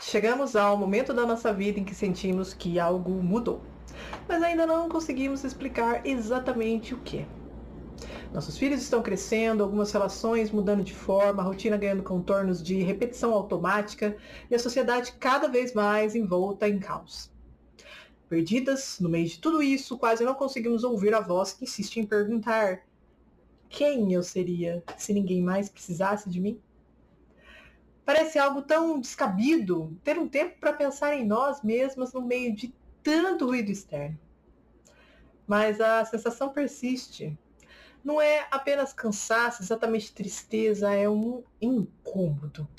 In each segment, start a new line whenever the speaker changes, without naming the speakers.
Chegamos ao momento da nossa vida em que sentimos que algo mudou, mas ainda não conseguimos explicar exatamente o que. Nossos filhos estão crescendo, algumas relações mudando de forma, a rotina ganhando contornos de repetição automática e a sociedade cada vez mais envolta em caos. Perdidas no meio de tudo isso, quase não conseguimos ouvir a voz que insiste em perguntar: quem eu seria se ninguém mais precisasse de mim? Parece algo tão descabido ter um tempo para pensar em nós mesmas no meio de tanto ruído externo. Mas a sensação persiste. Não é apenas cansaço, exatamente tristeza, é um incômodo.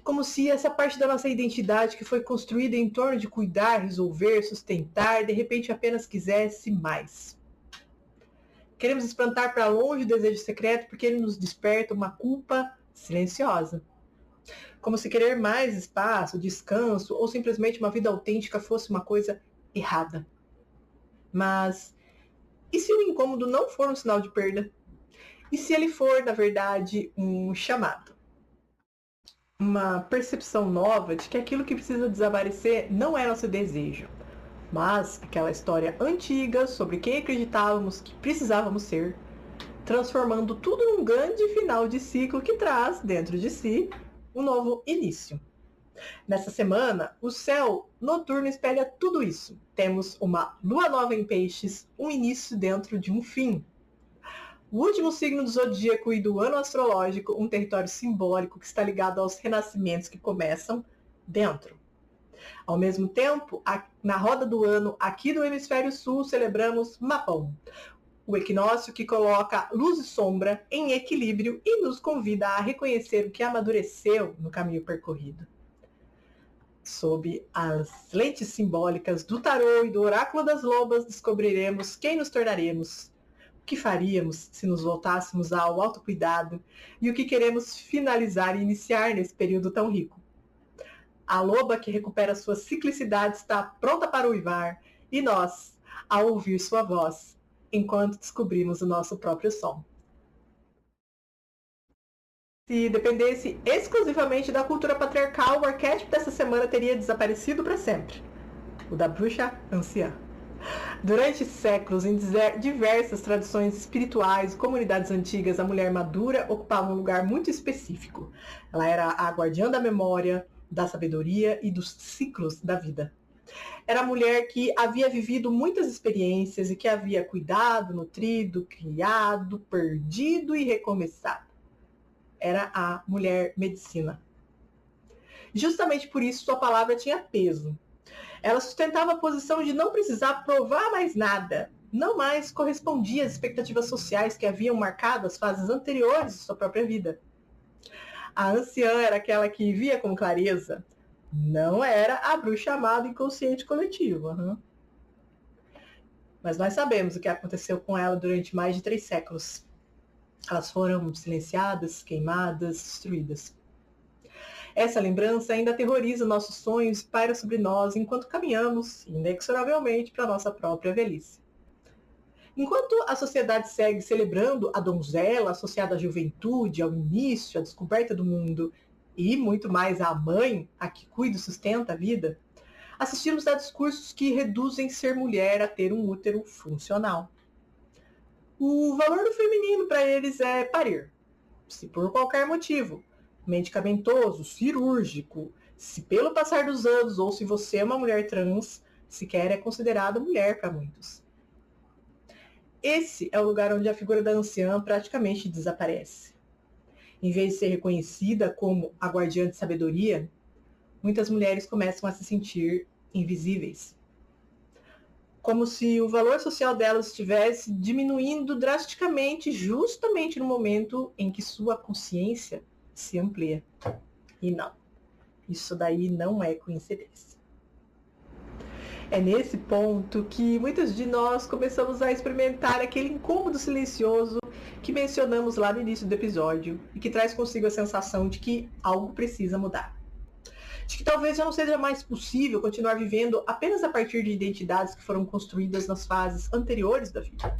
Como se essa parte da nossa identidade que foi construída em torno de cuidar, resolver, sustentar, de repente apenas quisesse mais. Queremos espantar para longe o desejo secreto porque ele nos desperta uma culpa silenciosa. Como se querer mais espaço, descanso ou simplesmente uma vida autêntica fosse uma coisa errada. Mas e se o incômodo não for um sinal de perda? E se ele for, na verdade, um chamado? Uma percepção nova de que aquilo que precisa desaparecer não é nosso desejo, mas aquela história antiga sobre quem acreditávamos que precisávamos ser, transformando tudo num grande final de ciclo que traz, dentro de si, um novo início. Nessa semana, o céu noturno espelha tudo isso. Temos uma lua nova em peixes, um início dentro de um fim. O último signo do zodíaco e do ano astrológico, um território simbólico que está ligado aos renascimentos que começam dentro. Ao mesmo tempo, na roda do ano, aqui do hemisfério sul, celebramos Mapão, o equinócio que coloca luz e sombra em equilíbrio e nos convida a reconhecer o que amadureceu no caminho percorrido. Sob as lentes simbólicas do tarô e do oráculo das lobas, descobriremos quem nos tornaremos, o que faríamos se nos voltássemos ao autocuidado e o que queremos finalizar e iniciar nesse período tão rico. A loba que recupera sua ciclicidade está pronta para uivar e nós, a ouvir sua voz, enquanto descobrimos o nosso próprio som. Se dependesse exclusivamente da cultura patriarcal, o arquétipo dessa semana teria desaparecido para sempre. O da bruxa anciã. Durante séculos, em diversas tradições espirituais e comunidades antigas, a mulher madura ocupava um lugar muito específico. Ela era a guardiã da memória, da sabedoria e dos ciclos da vida. Era a mulher que havia vivido muitas experiências e que havia cuidado, nutrido, criado, perdido e recomeçado. Era a mulher medicina. Justamente por isso sua palavra tinha peso. Ela sustentava a posição de não precisar provar mais nada, não mais correspondia às expectativas sociais que haviam marcado as fases anteriores de sua própria vida. A anciã era aquela que via com clareza, não era a bruxa amada inconsciente coletiva. Mas nós sabemos o que aconteceu com ela durante mais de 3 séculos. Elas foram silenciadas, queimadas, destruídas. Essa lembrança ainda aterroriza nossos sonhos e paira sobre nós enquanto caminhamos, inexoravelmente, para a nossa própria velhice. Enquanto a sociedade segue celebrando a donzela associada à juventude, ao início, à descoberta do mundo, e muito mais à mãe, a que cuida e sustenta a vida, assistimos a discursos que reduzem ser mulher a ter um útero funcional. O valor do feminino para eles é parir, se por qualquer motivo, medicamentoso, cirúrgico, se pelo passar dos anos ou se você é uma mulher trans, sequer é considerada mulher para muitos. Esse é o lugar onde a figura da anciã praticamente desaparece. Em vez de ser reconhecida como a guardiã de sabedoria, muitas mulheres começam a se sentir invisíveis. Como se o valor social delas estivesse diminuindo drasticamente justamente no momento em que sua consciência se amplia. E não, isso daí não é coincidência. É nesse ponto que muitas de nós começamos a experimentar aquele incômodo silencioso que mencionamos lá no início do episódio e que traz consigo a sensação de que algo precisa mudar. De que talvez já não seja mais possível continuar vivendo apenas a partir de identidades que foram construídas nas fases anteriores da vida.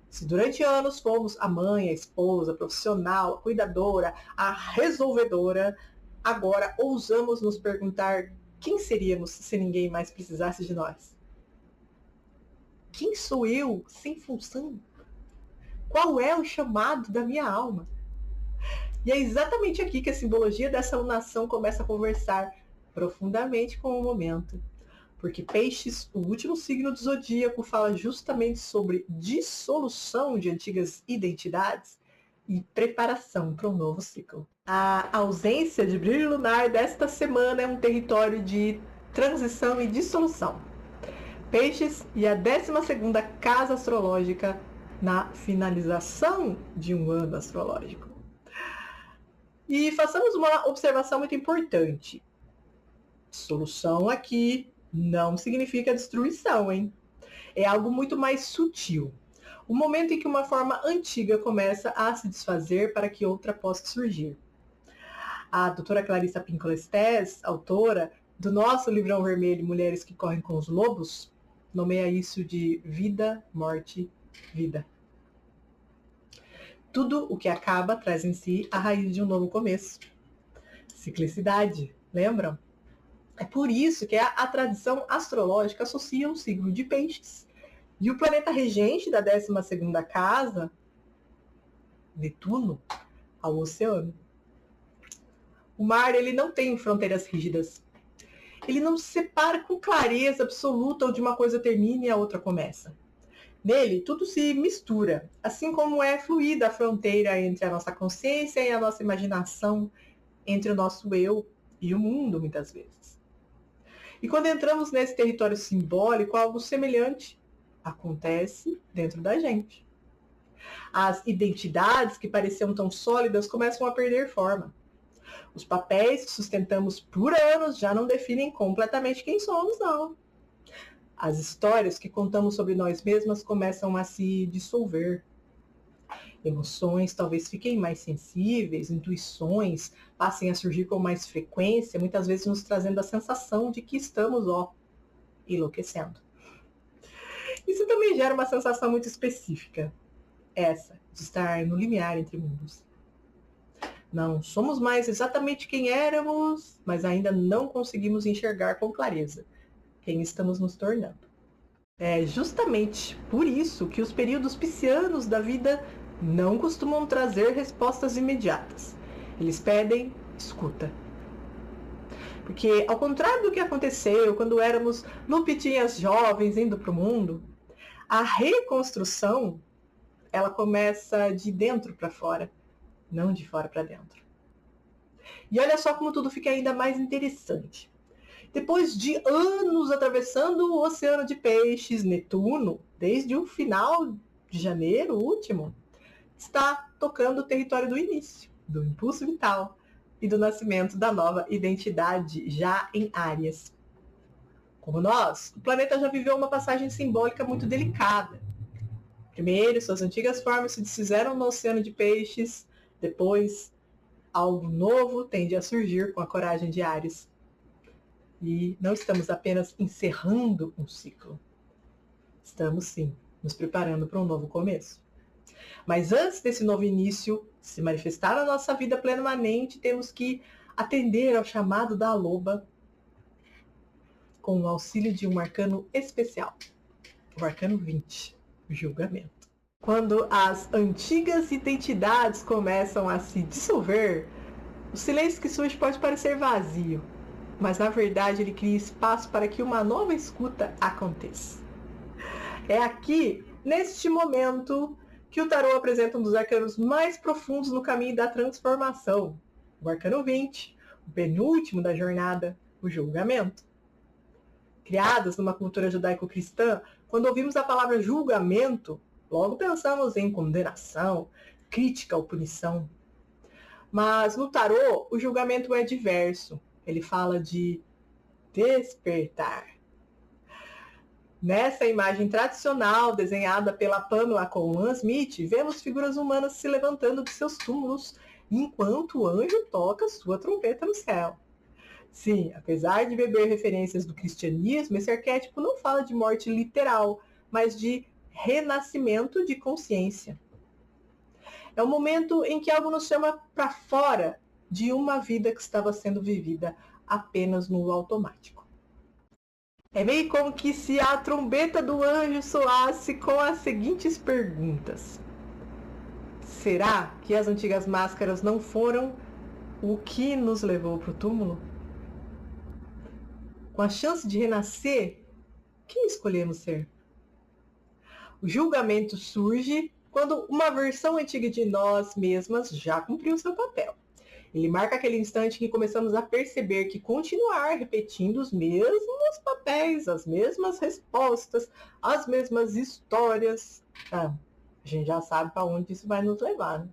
Se durante anos fomos a mãe, a esposa, a profissional, a cuidadora, a resolvedora, agora ousamos nos perguntar quem seríamos se ninguém mais precisasse de nós? Quem sou eu sem função? Qual é o chamado da minha alma? E é exatamente aqui que a simbologia dessa lunação começa a conversar profundamente com o momento. Porque Peixes, o último signo do zodíaco, fala justamente sobre dissolução de antigas identidades e preparação para um novo ciclo. A ausência de brilho lunar desta semana é um território de transição e dissolução. Peixes e a 12ª casa astrológica na finalização de um ano astrológico. E façamos uma observação muito importante. Dissolução aqui não significa destruição, hein? É algo muito mais sutil. O momento em que uma forma antiga começa a se desfazer para que outra possa surgir. A doutora Clarissa Pinkola Estés, autora do nosso livrão vermelho Mulheres que Correm com os Lobos, nomeia isso de vida, morte, vida. Tudo o que acaba traz em si a raiz de um novo começo. Ciclicidade, lembram? É por isso que a tradição astrológica associa o signo de Peixes e o planeta regente da 12ª casa, Netuno, ao oceano. O mar, ele não tem fronteiras rígidas. Ele não se separa com clareza absoluta onde uma coisa termina e a outra começa. Nele, tudo se mistura, assim como é fluida a fronteira entre a nossa consciência e a nossa imaginação, entre o nosso eu e o mundo, muitas vezes. E quando entramos nesse território simbólico, algo semelhante acontece dentro da gente. As identidades que pareciam tão sólidas começam a perder forma. Os papéis que sustentamos por anos já não definem completamente quem somos, não. As histórias que contamos sobre nós mesmas começam a se dissolver. Emoções talvez fiquem mais sensíveis, intuições passem a surgir com mais frequência, muitas vezes nos trazendo a sensação de que estamos, enlouquecendo. Isso também gera uma sensação muito específica, essa de estar no limiar entre mundos. Não somos mais exatamente quem éramos, mas ainda não conseguimos enxergar com clareza quem estamos nos tornando. É justamente por isso que os períodos piscianos da vida não costumam trazer respostas imediatas. Eles pedem escuta. Porque, ao contrário do que aconteceu quando éramos lupitinhas jovens indo para o mundo, a reconstrução, ela começa de dentro para fora, não de fora para dentro. E olha só como tudo fica ainda mais interessante. Depois de anos atravessando o Oceano de Peixes, Netuno, desde o final de janeiro último, está tocando o território do início, do impulso vital e do nascimento da nova identidade, já em Áries. Como nós, o planeta já viveu uma passagem simbólica muito delicada. Primeiro, suas antigas formas se desfizeram no Oceano de Peixes, depois, algo novo tende a surgir com a coragem de Áries. E não estamos apenas encerrando um ciclo. Estamos, sim, nos preparando para um novo começo. Mas antes desse novo início se manifestar na nossa vida plenamente, temos que atender ao chamado da loba com o auxílio de um arcano especial, o arcano 20, o julgamento. Quando as antigas identidades começam a se dissolver, o silêncio que surge pode parecer vazio, mas na verdade ele cria espaço para que uma nova escuta aconteça. É aqui, neste momento, que o tarô apresenta um dos arcanos mais profundos no caminho da transformação, o arcano 20, o penúltimo da jornada, o julgamento. Criadas numa cultura judaico-cristã, quando ouvimos a palavra julgamento, logo pensamos em condenação, crítica ou punição. Mas no tarô, o julgamento é diverso. Ele fala de despertar. Nessa imagem tradicional, desenhada pela Pamela Colman Smith, vemos figuras humanas se levantando de seus túmulos, enquanto o anjo toca sua trombeta no céu. Sim, apesar de beber referências do cristianismo, esse arquétipo não fala de morte literal, mas de renascimento de consciência. É o momento em que algo nos chama para fora de uma vida que estava sendo vivida apenas no automático. É meio como que se a trombeta do anjo soasse com as seguintes perguntas: será que as antigas máscaras não foram o que nos levou para o túmulo? Com a chance de renascer, quem escolhemos ser? O julgamento surge quando uma versão antiga de nós mesmas já cumpriu seu papel. Ele marca aquele instante em que começamos a perceber que continuar repetindo os mesmos papéis, as mesmas respostas, as mesmas histórias, a gente já sabe para onde isso vai nos levar. Né?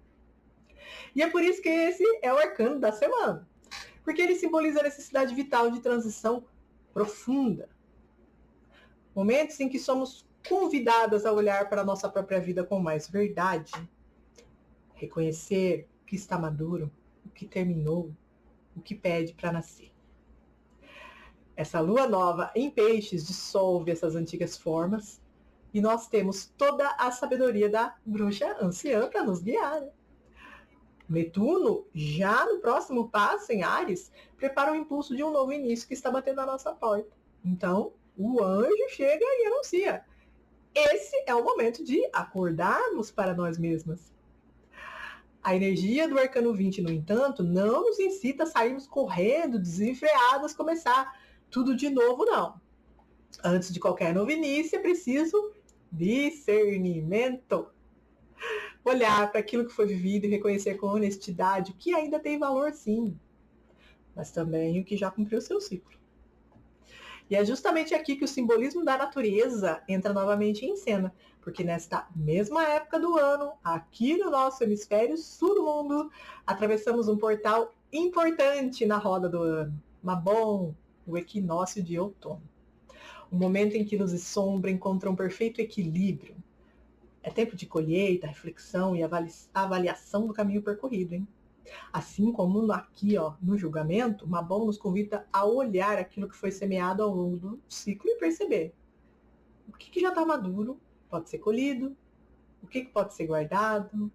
E é por isso que esse é o arcano da semana, porque ele simboliza a necessidade vital de transição profunda. Momentos em que somos convidadas a olhar para a nossa própria vida com mais verdade, reconhecer o que está maduro, o que terminou, o que pede para nascer. Essa lua nova em peixes dissolve essas antigas formas e nós temos toda a sabedoria da bruxa anciã para nos guiar. Né? Netuno, já no próximo passo em Áries, prepara o impulso de um novo início que está batendo na nossa porta. Então, o anjo chega e anuncia: esse é o momento de acordarmos para nós mesmas. A energia do arcano 20, no entanto, não nos incita a sairmos correndo, desenfreadas, começar tudo de novo, não. Antes de qualquer novo início, é preciso discernimento. Olhar para aquilo que foi vivido e reconhecer com honestidade o que ainda tem valor, sim, mas também o que já cumpriu seu ciclo. E é justamente aqui que o simbolismo da natureza entra novamente em cena, porque nesta mesma época do ano, aqui no nosso hemisfério sul do mundo, atravessamos um portal importante na roda do ano, Mabon, o equinócio de outono. Um momento em que luz e sombra encontram um perfeito equilíbrio. É tempo de colheita, reflexão e avaliação do caminho percorrido, hein? Assim como aqui, ó, no julgamento, Mabon nos convida a olhar aquilo que foi semeado ao longo do ciclo e perceber o que já está maduro, pode ser colhido, o que pode ser guardado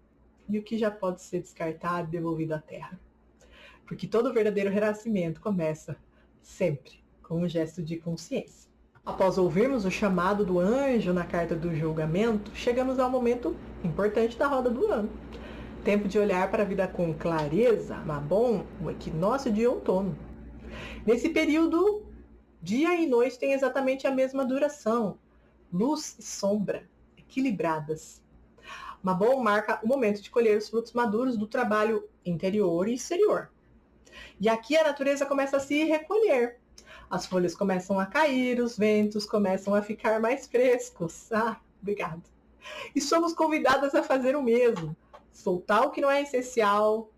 e o que já pode ser descartado e devolvido à terra. Porque todo verdadeiro renascimento começa sempre com um gesto de consciência. Após ouvirmos o chamado do anjo na carta do julgamento, chegamos ao momento importante da roda do ano. Tempo de olhar para a vida com clareza, Mabon, o equinócio de outono. Nesse período, dia e noite têm exatamente a mesma duração, luz e sombra, equilibradas. Mabon marca o momento de colher os frutos maduros do trabalho interior e exterior. E aqui a natureza começa a se recolher. As folhas começam a cair, os ventos começam a ficar mais frescos. Obrigada. E somos convidadas a fazer o mesmo. Soltar o que não é essencial,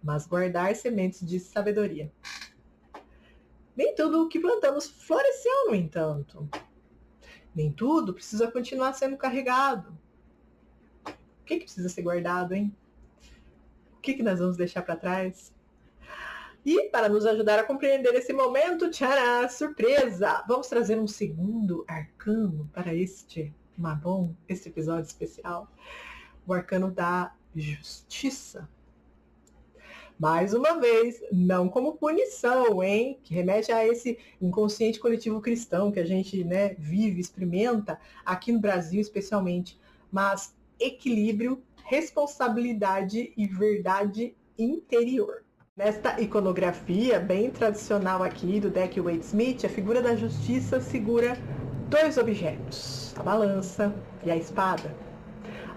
mas guardar sementes de sabedoria. Nem tudo o que plantamos floresceu, no entanto. Nem tudo precisa continuar sendo carregado. O que precisa ser guardado, hein? O que nós vamos deixar para trás? E para nos ajudar a compreender esse momento, tchará, surpresa! Vamos trazer um segundo arcano para este Mabon, este episódio especial. O arcano da justiça. Mais uma vez, não como punição, hein? Que remete a esse inconsciente coletivo cristão que a gente, né, vive, experimenta, aqui no Brasil especialmente, mas equilíbrio, responsabilidade e verdade interior. Nesta iconografia bem tradicional aqui do deck Waite-Smith, a figura da justiça segura dois objetos, a balança e a espada.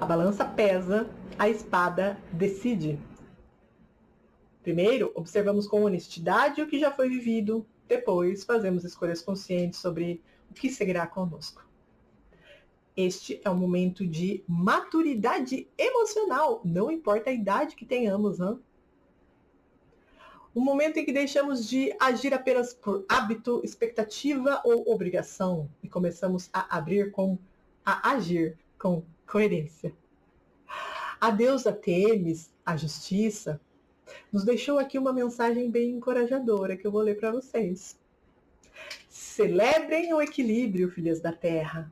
A balança pesa, a espada decide. Primeiro, observamos com honestidade o que já foi vivido. Depois, fazemos escolhas conscientes sobre o que seguirá conosco. Este é um momento de maturidade emocional, não importa a idade que tenhamos, hein? Um momento em que deixamos de agir apenas por hábito, expectativa ou obrigação e começamos a agir com coerência. A deusa Têmis, a justiça, nos deixou aqui uma mensagem bem encorajadora que eu vou ler para vocês. Celebrem o equilíbrio, filhas da terra.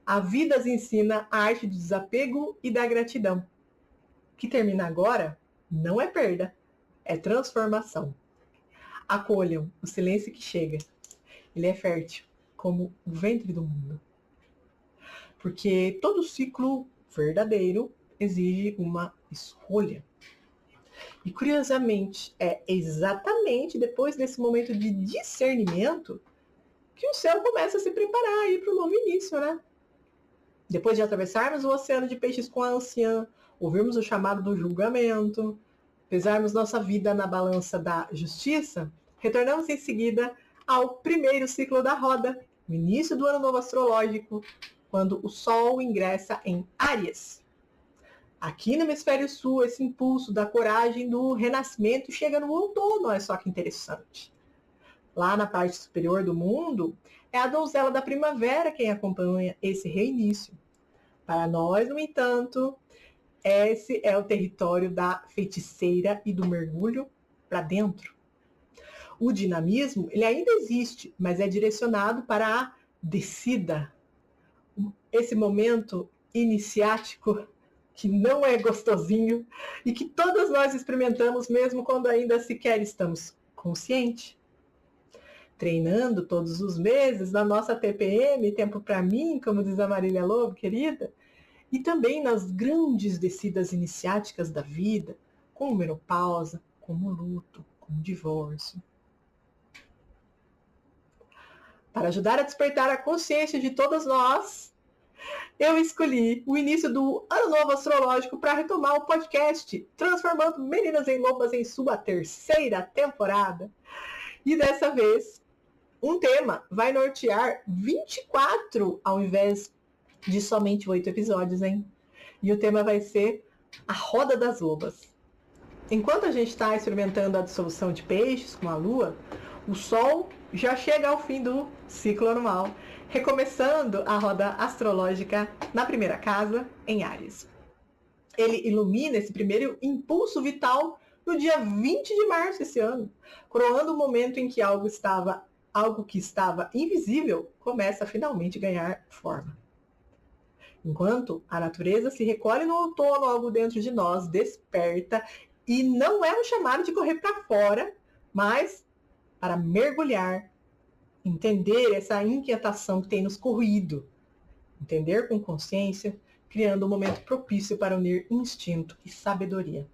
A vida as ensina a arte do desapego e da gratidão. O que termina agora não é perda, é transformação. Acolham o silêncio que chega. Ele é fértil, como o ventre do mundo. Porque todo ciclo verdadeiro exige uma escolha. E curiosamente, é exatamente depois desse momento de discernimento que o céu começa a se preparar aí para o novo início, né? Depois de atravessarmos o oceano de peixes com a anciã, ouvirmos o chamado do julgamento, pesarmos nossa vida na balança da justiça, retornamos em seguida ao primeiro ciclo da roda, o início do ano novo astrológico, quando o Sol ingressa em Áries. Aqui no hemisfério sul, esse impulso da coragem do renascimento chega no outono, olha só que interessante. Lá na parte superior do mundo, é a donzela da primavera quem acompanha esse reinício. Para nós, no entanto, esse é o território da feiticeira e do mergulho para dentro. O dinamismo, ele ainda existe, mas é direcionado para a descida. Esse momento iniciático que não é gostosinho e que todas nós experimentamos mesmo quando ainda sequer estamos conscientes. Treinando todos os meses na nossa TPM, Tempo para Mim, como diz a Marília Lobo, querida, e também nas grandes descidas iniciáticas da vida, como menopausa, como luto, como divórcio. Para ajudar a despertar a consciência de todas nós, eu escolhi o início do Ano Novo Astrológico para retomar o podcast Transformando Meninas em Lobas em sua terceira temporada. E dessa vez, um tema vai nortear 24 ao invés de somente 8 episódios, hein? E o tema vai ser a Roda das Lobas. Enquanto a gente está experimentando a dissolução de peixes com a Lua, o Sol já chega ao fim do ciclo anual, recomeçando a roda astrológica na primeira casa, em Áries. Ele ilumina esse primeiro impulso vital no dia 20 de março esse ano, coroando o momento em que algo que estava invisível começa a finalmente ganhar forma. Enquanto a natureza se recolhe no outono, algo dentro de nós desperta e não é um chamado de correr para fora, mas para mergulhar, entender essa inquietação que tem nos corroído, entender com consciência, criando um momento propício para unir instinto e sabedoria.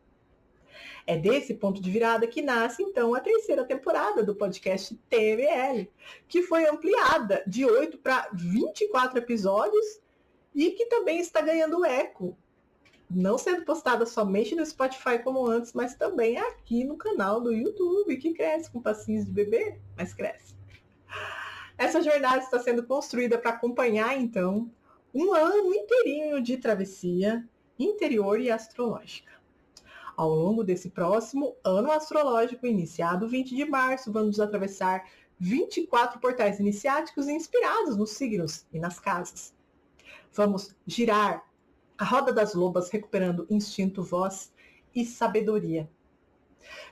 É desse ponto de virada que nasce, então, a terceira temporada do podcast TML, que foi ampliada de 8 para 24 episódios e que também está ganhando eco, não sendo postada somente no Spotify como antes, mas também aqui no canal do YouTube, que cresce com passinhos de bebê, mas cresce. Essa jornada está sendo construída para acompanhar, então, um ano inteirinho de travessia interior e astrológica. Ao longo desse próximo ano astrológico, iniciado 20 de março, vamos atravessar 24 portais iniciáticos inspirados nos signos e nas casas. Vamos girar a roda das lobas, recuperando instinto, voz e sabedoria.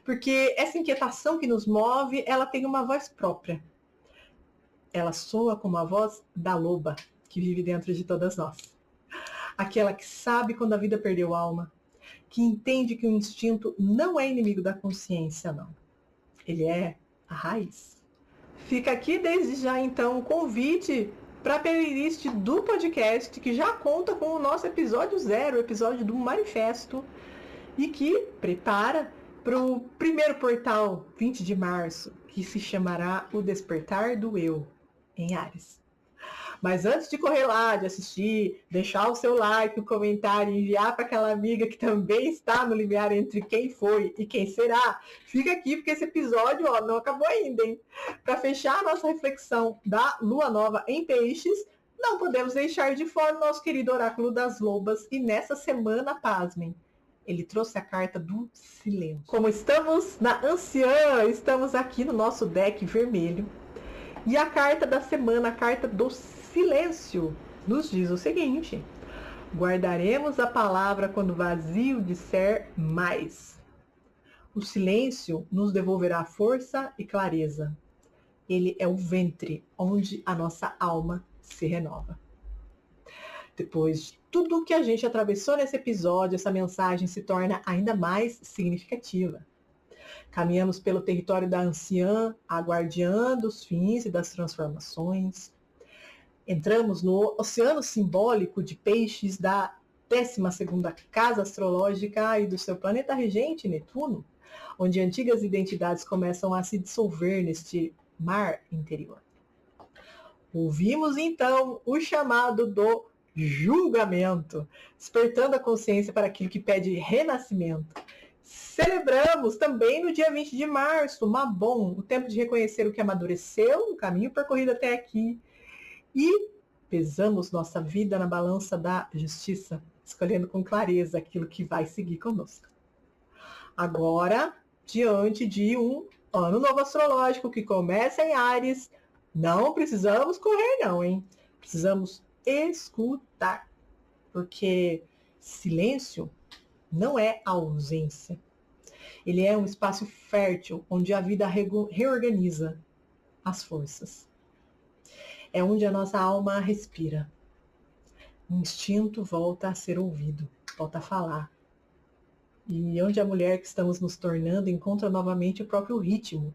Porque essa inquietação que nos move, ela tem uma voz própria. Ela soa como a voz da loba, que vive dentro de todas nós. Aquela que sabe quando a vida perdeu alma, que entende que o instinto não é inimigo da consciência, não. Ele é a raiz. Fica aqui desde já, então, o convite para a playlist do podcast, que já conta com o nosso episódio 0, o episódio do Manifesto, e que prepara para o primeiro portal, 20 de março, que se chamará O Despertar do Eu, em Áries. Mas antes de correr lá, de assistir, deixar o seu like, o comentário, enviar para aquela amiga que também está no limiar entre quem foi e quem será, fica aqui porque esse episódio não acabou ainda, hein? Para fechar a nossa reflexão da Lua Nova em Peixes, não podemos deixar de fora o nosso querido Oráculo das Lobas e nessa semana, pasmem, ele trouxe a carta do silêncio. Como estamos na Anciã, estamos aqui no nosso deck vermelho. E a carta da semana, a carta do silêncio, nos diz o seguinte: guardaremos a palavra quando o vazio disser mais. O silêncio nos devolverá força e clareza. Ele é o ventre onde a nossa alma se renova. Depois de tudo que a gente atravessou nesse episódio, essa mensagem se torna ainda mais significativa. Caminhamos pelo território da anciã, a guardiã dos fins e das transformações. Entramos no oceano simbólico de peixes da 12ª casa astrológica e do seu planeta regente, Netuno, onde antigas identidades começam a se dissolver neste mar interior. Ouvimos então o chamado do julgamento, despertando a consciência para aquilo que pede renascimento. Celebramos também no dia 20 de março, Mabon, o tempo de reconhecer o que amadureceu, o caminho percorrido até aqui, e pesamos nossa vida na balança da justiça, escolhendo com clareza aquilo que vai seguir conosco. Agora, diante de um ano novo astrológico que começa em Áries, não precisamos correr não, hein? Precisamos escutar, porque silêncio não é ausência. Ele é um espaço fértil onde a vida reorganiza as forças. É onde a nossa alma respira. O instinto volta a ser ouvido, volta a falar. E onde a mulher que estamos nos tornando encontra novamente o próprio ritmo,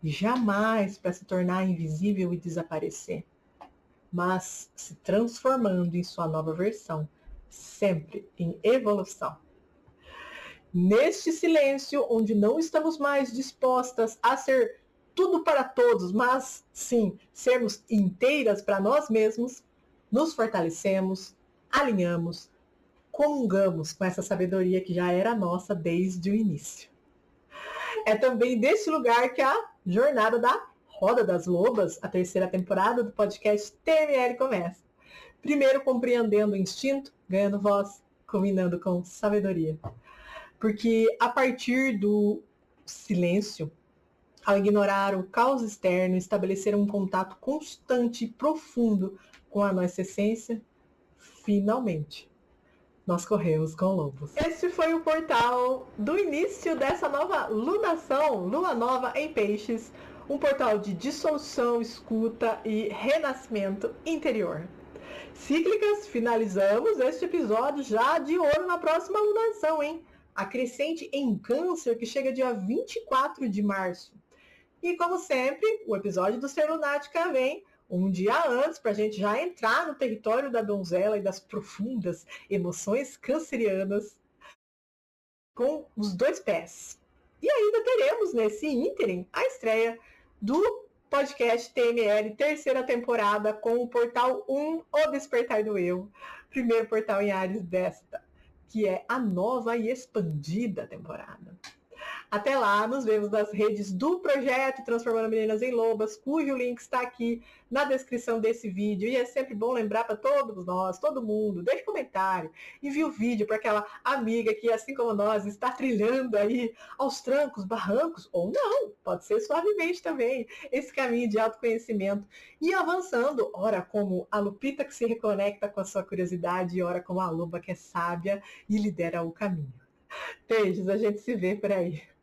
jamais para se tornar invisível e desaparecer, mas se transformando em sua nova versão, sempre em evolução. Neste silêncio, onde não estamos mais dispostas a ser tudo para todos, mas sim, sermos inteiras para nós mesmos, nos fortalecemos, alinhamos, comungamos com essa sabedoria que já era nossa desde o início. É também desse lugar que a jornada da Roda das Lobas, a 3ª temporada do podcast TML começa. Primeiro compreendendo o instinto, ganhando voz, combinando com sabedoria. Porque a partir do silêncio, ao ignorar o caos externo, estabelecer um contato constante e profundo com a nossa essência, finalmente, nós corremos com lobos. Este foi o portal do início dessa nova lunação, lua nova em peixes, um portal de dissolução, escuta e renascimento interior. Cíclicas, finalizamos este episódio já de ouro na próxima lunação, hein? A crescente em Câncer, que chega dia 24 de março. E como sempre, o episódio do Ser Lunática vem um dia antes, para a gente já entrar no território da donzela e das profundas emoções cancerianas com os 2 pés. E ainda teremos nesse ínterim a estreia do podcast TML 3ª temporada com o portal 1, O Despertar do Eu, primeiro portal em Áries desta, que é a nova e expandida temporada. Até lá, nos vemos nas redes do projeto Transformando Meninas em Lobas, cujo link está aqui na descrição desse vídeo. E é sempre bom lembrar para todos nós, todo mundo, deixe comentário, envie o vídeo para aquela amiga que, assim como nós, está trilhando aí aos trancos, barrancos, ou não, pode ser suavemente também, esse caminho de autoconhecimento. E avançando, ora como a Lupita que se reconecta com a sua curiosidade, e ora como a loba que é sábia e lidera o caminho. Beijos, a gente se vê por aí.